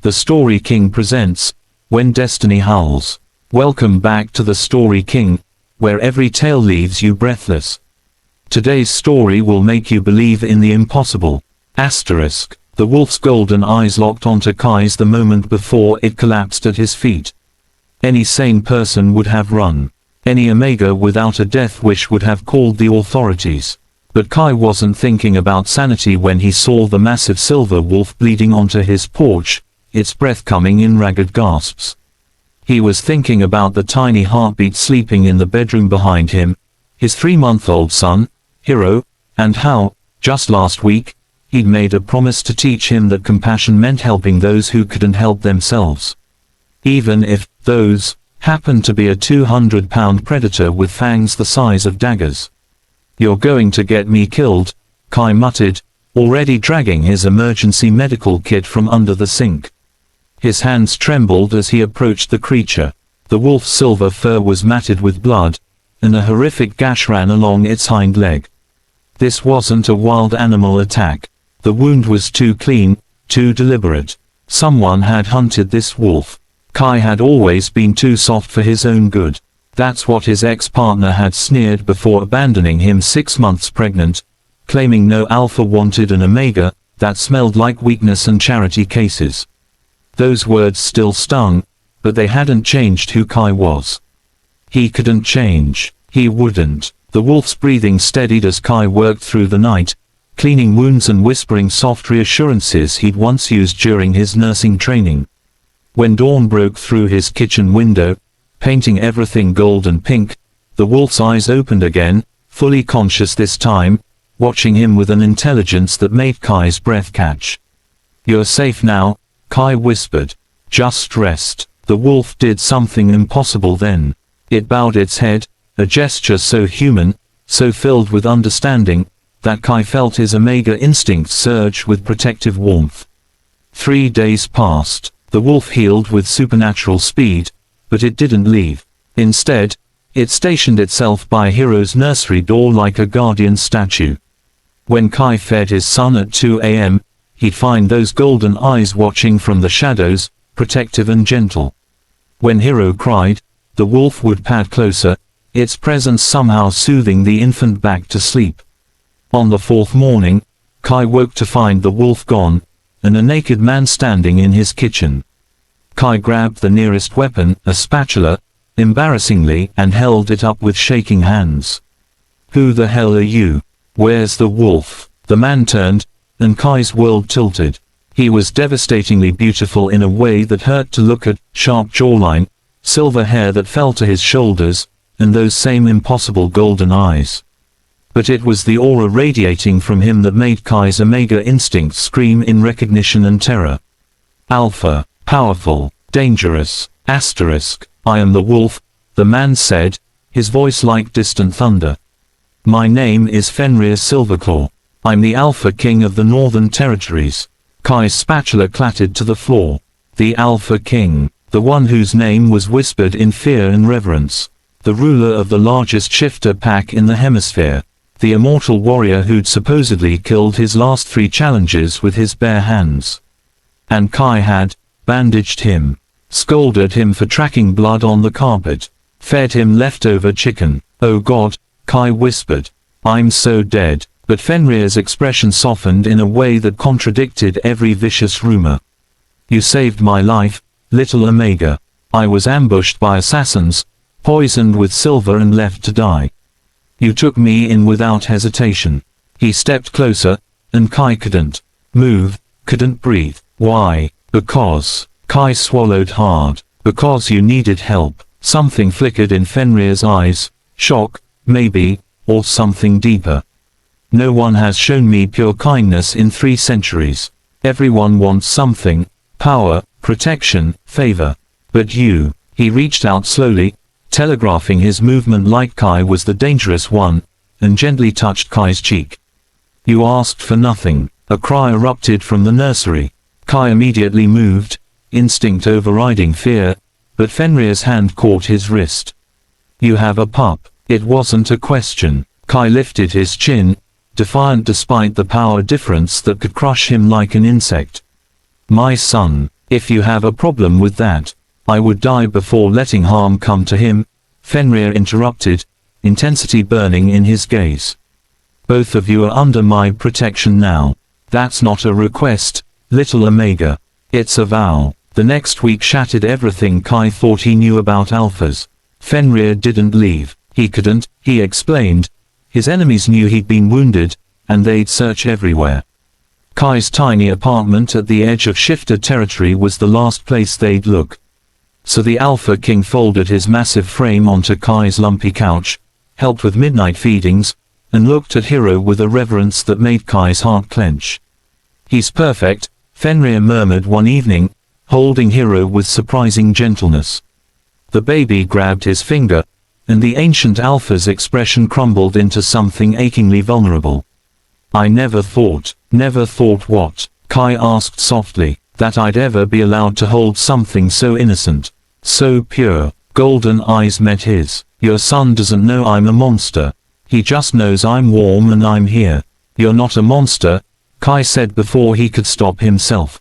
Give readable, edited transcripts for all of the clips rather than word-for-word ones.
The Story King presents, When Destiny Howls. Welcome back to The Story King, where every tale leaves you breathless. Today's story will make you believe in the impossible. Asterisk. The wolf's golden eyes locked onto Kai's the moment before it collapsed at his feet. Any sane person would have run. Any Omega without a death wish would have called the authorities. But Kai wasn't thinking about sanity when he saw the massive silver wolf bleeding onto his porch, its breath coming in ragged gasps. He was thinking about the tiny heartbeat sleeping in the bedroom behind him, his 3-month-old son, Hiro, and how, just last week, he'd made a promise to teach him that compassion meant helping those who couldn't help themselves. Even if those happened to be a 200-pound predator with fangs the size of daggers. "You're going to get me killed," Kai muttered, already dragging his emergency medical kit from under the sink. His hands trembled as he approached the creature. The wolf's silver fur was matted with blood, and a horrific gash ran along its hind leg. This wasn't a wild animal attack. The wound was too clean, too deliberate. Someone had hunted this wolf. Kai had always been too soft for his own good. That's what his ex-partner had sneered before abandoning him 6 months pregnant, claiming no alpha wanted an Omega that smelled like weakness and charity cases. Those words still stung, but they hadn't changed who Kai was. He couldn't change. He wouldn't. The wolf's breathing steadied as Kai worked through the night, cleaning wounds and whispering soft reassurances he'd once used during his nursing training. When dawn broke through his kitchen window, painting everything gold and pink, the wolf's eyes opened again, fully conscious this time, watching him with an intelligence that made Kai's breath catch. "You're safe now," Kai whispered. "Just rest." The wolf did something impossible then. It bowed its head, a gesture so human, so filled with understanding, that Kai felt his Omega instincts surge with protective warmth. 3 days passed. The wolf healed with supernatural speed, but it didn't leave. Instead, it stationed itself by Hiro's nursery door like a guardian statue. When Kai fed his son at 2 a.m., he'd find those golden eyes watching from the shadows, protective and gentle. When Hiro cried, the wolf would pad closer, its presence somehow soothing the infant back to sleep. On the 4th morning, Kai woke to find the wolf gone, and a naked man standing in his kitchen. Kai grabbed the nearest weapon, a spatula, embarrassingly, and held it up with shaking hands. "Who the hell are you? Where's the wolf?" The man turned, and Kai's world tilted. He was devastatingly beautiful in a way that hurt to look at, sharp jawline, silver hair that fell to his shoulders, and those same impossible golden eyes. But it was the aura radiating from him that made Kai's Omega instincts scream in recognition and terror. "Alpha, powerful, dangerous, asterisk. I am the wolf," the man said, his voice like distant thunder. "My name is Fenrir Silverclaw. I'm the Alpha King of the Northern Territories." Kai's spatula clattered to the floor. The Alpha King, the one whose name was whispered in fear and reverence. The ruler of the largest shifter pack in the hemisphere. The immortal warrior who'd supposedly killed his last 3 challengers with his bare hands. And Kai had bandaged him, scolded him for tracking blood on the carpet, fed him leftover chicken. "Oh God," Kai whispered. "I'm so dead." But Fenrir's expression softened in a way that contradicted every vicious rumor. "You saved my life, little Omega. I was ambushed by assassins, poisoned with silver and left to die. You took me in without hesitation." He stepped closer, and Kai couldn't move, couldn't breathe. "Why?" "Because." Kai swallowed hard. "Because you needed help." Something flickered in Fenrir's eyes, shock, maybe, or something deeper. "No one has shown me pure kindness in 3 centuries. Everyone wants something, power, protection, favor. But you." He reached out slowly, telegraphing his movement like Kai was the dangerous one, and gently touched Kai's cheek. "You asked for nothing." A cry erupted from the nursery. Kai immediately moved, instinct overriding fear, but Fenrir's hand caught his wrist. "You have a pup." It wasn't a question. Kai lifted his chin, defiant despite the power difference that could crush him like an insect. "My son." If you have a problem with that, I would die before letting harm come to him, Fenrir interrupted, intensity burning in his gaze. Both of you are under my protection now. That's not a request, little Omega. It's a vow. The next week shattered everything Kai thought he knew about alphas. Fenrir didn't leave. He couldn't, he explained. His enemies knew he'd been wounded, and they'd search everywhere. Kai's tiny apartment at the edge of shifter territory was the last place they'd look. So the Alpha King folded his massive frame onto Kai's lumpy couch, helped with midnight feedings, and looked at Hero with a reverence that made Kai's heart clench. He's perfect, Fenrir murmured one evening, holding Hero with surprising gentleness. The baby grabbed his finger, and the ancient Alpha's expression crumbled into something achingly vulnerable. I never thought what? Kai asked softly, that I'd ever be allowed to hold something so innocent, so pure. Golden eyes met his. Your son doesn't know I'm a monster. He just knows I'm warm and I'm here. You're not a monster, Kai said before he could stop himself.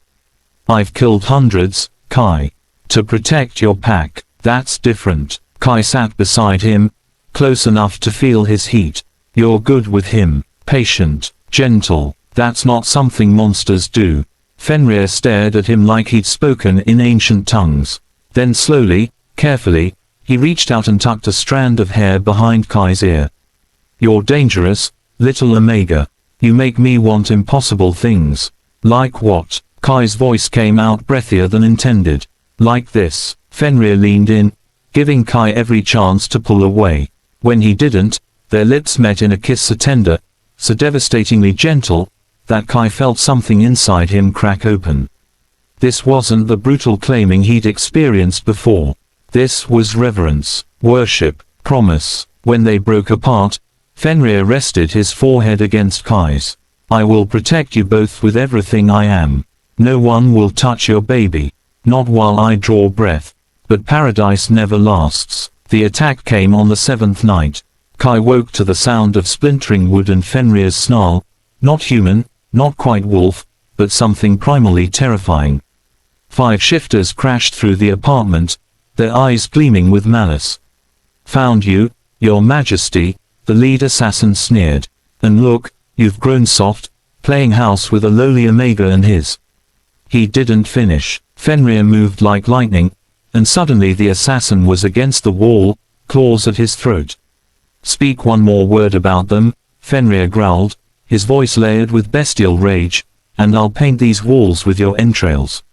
I've killed hundreds, Kai. To protect your pack, that's different. Kai sat beside him, close enough to feel his heat. You're good with him, patient, gentle. That's not something monsters do. Fenrir stared at him like he'd spoken in ancient tongues. Then slowly, carefully, he reached out and tucked a strand of hair behind Kai's ear. You're dangerous, little Omega. You make me want impossible things. Like what? Kai's voice came out breathier than intended. Like this. Fenrir leaned in, giving Kai every chance to pull away. When he didn't, their lips met in a kiss so tender, so devastatingly gentle, that Kai felt something inside him crack open. This wasn't the brutal claiming he'd experienced before. This was reverence, worship, promise. When they broke apart, Fenrir rested his forehead against Kai's. I will protect you both with everything I am. No one will touch your baby. Not while I draw breath. But paradise never lasts. The attack came on the seventh night. Kai woke to the sound of splintering wood and Fenrir's snarl. Not human, not quite wolf, but something primally terrifying. 5 shifters crashed through the apartment, their eyes gleaming with malice. Found you, your majesty, the lead assassin sneered. And look, you've grown soft, playing house with a lowly Omega and his. He didn't finish. Fenrir moved like lightning, and suddenly the assassin was against the wall, claws at his throat. Speak one more word about them, Fenrir growled, his voice layered with bestial rage, and I'll paint these walls with your entrails.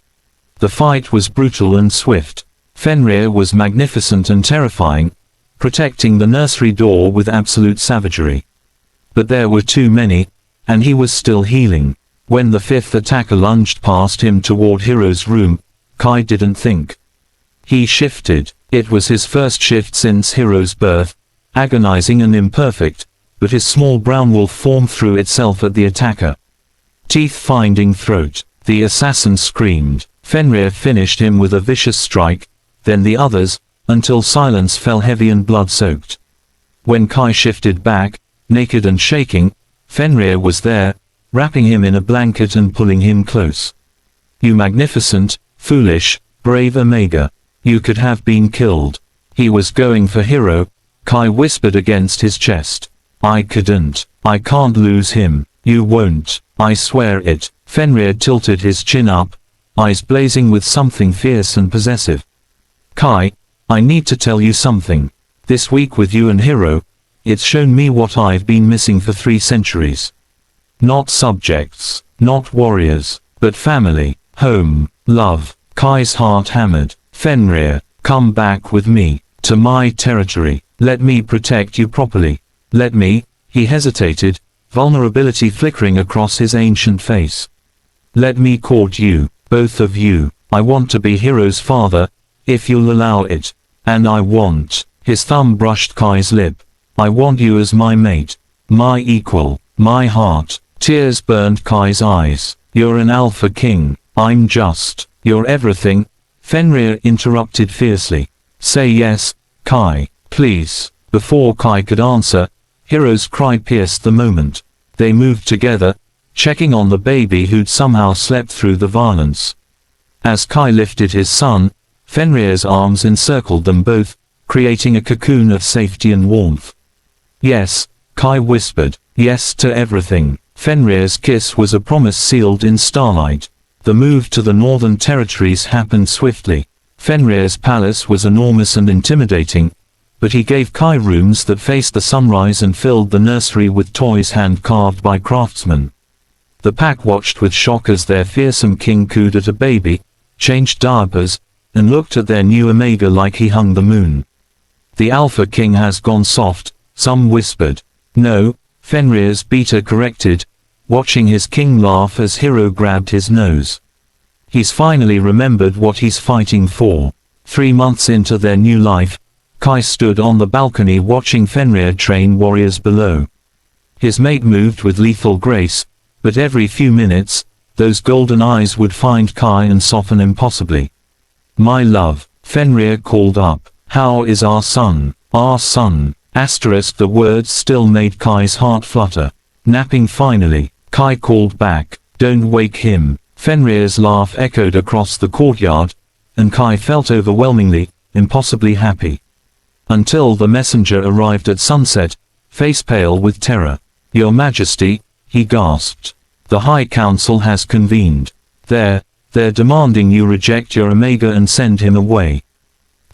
The fight was brutal and swift. Fenrir was magnificent and terrifying, protecting the nursery door with absolute savagery. But there were too many, and he was still healing. When the 5th attacker lunged past him toward Hero's room, Kai didn't think. He shifted. It was his first shift since Hero's birth, agonizing and imperfect, but his small brown wolf form threw itself at the attacker. Teeth finding throat. The assassin screamed. Fenrir finished him with a vicious strike, then the others, until silence fell heavy and blood-soaked. When Kai shifted back, naked and shaking, Fenrir was there, wrapping him in a blanket and pulling him close. You magnificent, foolish, brave Omega. You could have been killed. He was going for Hero, Kai whispered against his chest. I couldn't. I can't lose him. You won't. I swear it. Fenrir tilted his chin up, eyes blazing with something fierce and possessive. Kai, I need to tell you something. This week with you and Hero, it's shown me what I've been missing for 3 centuries. Not subjects, not warriors, but family, home, love. Kai's heart hammered. Fenrir, come back with me, to my territory. Let me protect you properly. Let me, he hesitated, vulnerability flickering across his ancient face. Let me court you, both of you. I want to be Hero's father, if you'll allow it. And I want, his thumb brushed Kai's lip. I want you as my mate, my equal, my heart. Tears burned Kai's eyes. You're an Alpha King. I'm just, you're everything. Fenrir interrupted fiercely. Say yes, Kai, please. Before Kai could answer, Hero's cry pierced the moment. They moved together, checking on the baby who'd somehow slept through the violence. As Kai lifted his son, Fenrir's arms encircled them both, creating a cocoon of safety and warmth. Yes, Kai whispered, yes to everything. Fenrir's kiss was a promise sealed in starlight. The move to the Northern Territories happened swiftly. Fenrir's palace was enormous and intimidating, but he gave Kai rooms that faced the sunrise and filled the nursery with toys hand-carved by craftsmen. The pack watched with shock as their fearsome king cooed at a baby, changed diapers, and looked at their new Omega like he hung the moon. The Alpha King has gone soft, some whispered. No, Fenrir's beta corrected, watching his king laugh as Hero grabbed his nose. He's finally remembered what he's fighting for. 3 months into their new life, Kai stood on the balcony watching Fenrir train warriors below. His mate moved with lethal grace, but every few minutes, those golden eyes would find Kai and soften impossibly. My love, Fenrir called up. How is our son? Our son. The words still made Kai's heart flutter. Napping finally. Kai called back. Don't wake him. Fenrir's laugh echoed across the courtyard, and Kai felt overwhelmingly, impossibly happy. Until the messenger arrived at sunset, face pale with terror. Your Majesty, he gasped. The High Council has convened. They're demanding you reject your Omega and send him away.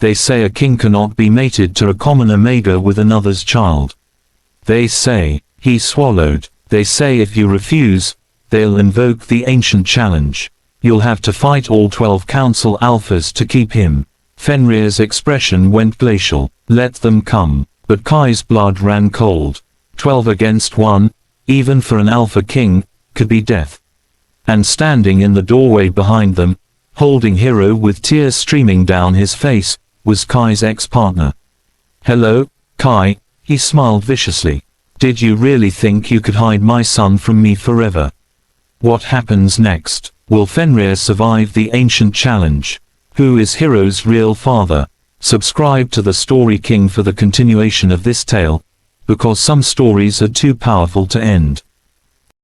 They say a king cannot be mated to a common Omega with another's child. They say, he swallowed, they say if you refuse, they'll invoke the ancient challenge. You'll have to fight all 12 Council Alphas to keep him. Fenrir's expression went glacial. Let them come. But Kai's blood ran cold. 12 against 1, even for an Alpha King, could be death. And standing in the doorway behind them, holding Hero with tears streaming down his face, was Kai's ex-partner. Hello, Kai, he smiled viciously. Did you really think you could hide my son from me forever? What happens next? Will Fenrir survive the ancient challenge? Who is Hero's real father? Subscribe to the Story King for the continuation of this tale, because some stories are too powerful to end.